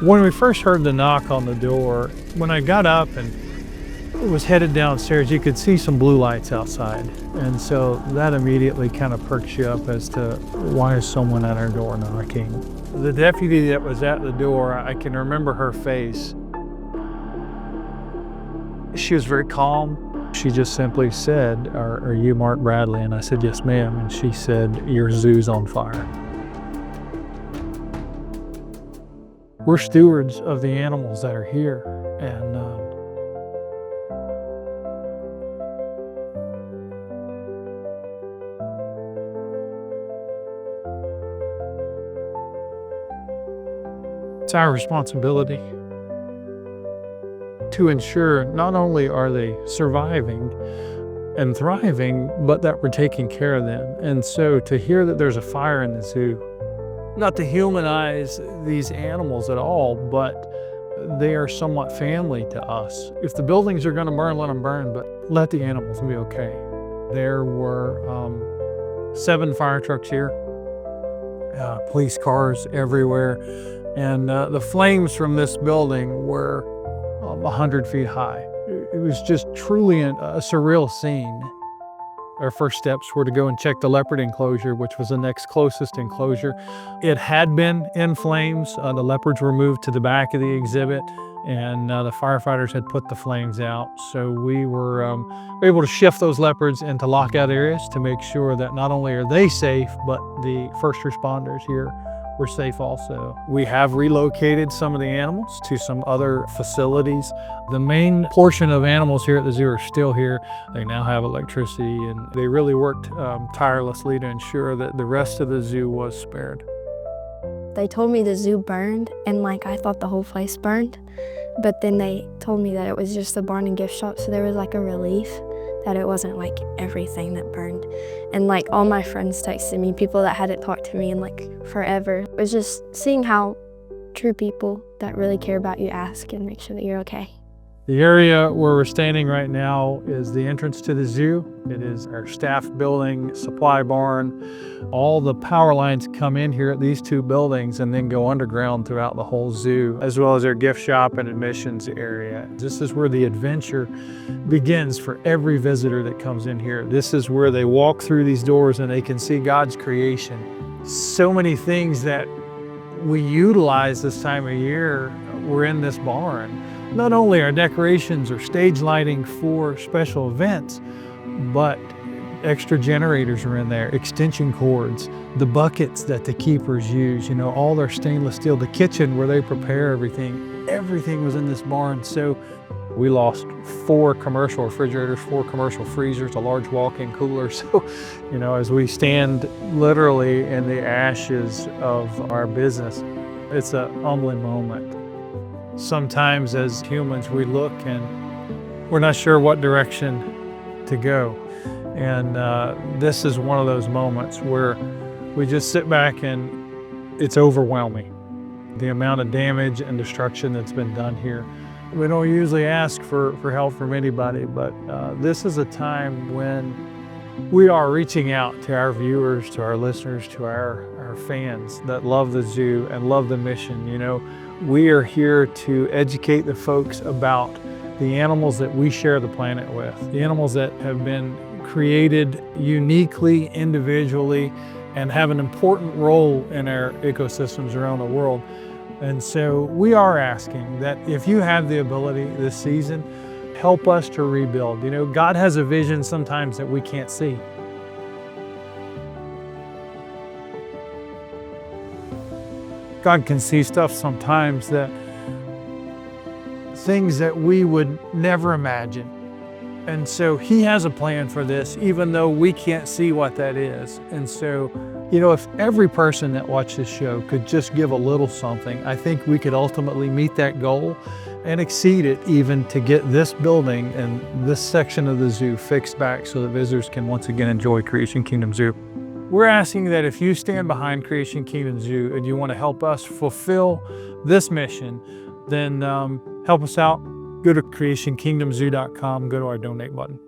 When we first heard the knock on the door, when I got up and was headed downstairs, you could see some blue lights outside. And so that immediately kind of perks you up as to why is someone at our door knocking. The deputy that was at the door, I can remember her face. She was very calm. She just simply said, are you Mark Bradley? And I said, yes, ma'am. And she said, your zoo's on fire. We're stewards of the animals that are here. And it's our responsibility to ensure not only are they surviving and thriving, but that we're taking care of them. And so to hear that there's a fire in the zoo, not to humanize these animals at all, but they are somewhat family to us. If the buildings are going to burn, let them burn, but let the animals be okay. There were 7 fire trucks here, police cars everywhere, and the flames from this building were 100 feet high. It was just truly a surreal scene. Our first steps were to go and check the leopard enclosure, which was the next closest enclosure. It had been in flames. The leopards were moved to the back of the exhibit, and the firefighters had put the flames out. So we were able to shift those leopards into lockout areas to make sure that not only are they safe, but the first responders here were safe also. We have relocated some of the animals to some other facilities. The main portion of animals here at the zoo are still here. They now have electricity, and they really worked tirelessly to ensure that the rest of the zoo was spared. They told me the zoo burned, and I thought the whole place burned, but then they told me that it was just the barn and gift shop, so there was a relief that it wasn't everything that burned. And all my friends texted me, people that hadn't talked to me in forever. It was just seeing how true people that really care about you ask and make sure that you're okay. The area where we're standing right now is the entrance to the zoo. It is our staff building, supply barn. All the power lines come in here at these 2 buildings and then go underground throughout the whole zoo, as well as our gift shop and admissions area. This is where the adventure begins for every visitor that comes in here. This is where they walk through these doors and they can see God's creation. So many things that we utilize this time of year were in this barn. Not only are decorations or stage lighting for special events, but extra generators are in there, extension cords, the buckets that the keepers use, all their stainless steel, the kitchen where they prepare everything was in this barn. So we lost 4 commercial refrigerators, 4 commercial freezers, a large walk-in cooler. So, as we stand literally in the ashes of our business, it's a humbling moment. Sometimes as humans, we look and we're not sure what direction to go. And this is one of those moments where we just sit back and it's overwhelming. The amount of damage and destruction that's been done here. We don't usually ask for help from anybody, but this is a time when we are reaching out to our viewers, to our listeners, to our fans that love the zoo and love the mission. We are here to educate the folks about the animals that we share the planet with, the animals that have been created uniquely, individually, and have an important role in our ecosystems around the world. And so we are asking that if you have the ability this season, help us to rebuild. God has a vision sometimes that we can't see. God can see stuff sometimes things that we would never imagine. And so He has a plan for this, even though we can't see what that is. And so, if every person that watched this show could just give a little something, I think we could ultimately meet that goal and exceed it, even to get this building and this section of the zoo fixed back so that visitors can once again enjoy Creation Kingdom Zoo. We're asking that if you stand behind Creation Kingdom Zoo and you want to help us fulfill this mission, then help us out. Go to creationkingdomzoo.com, go to our donate button.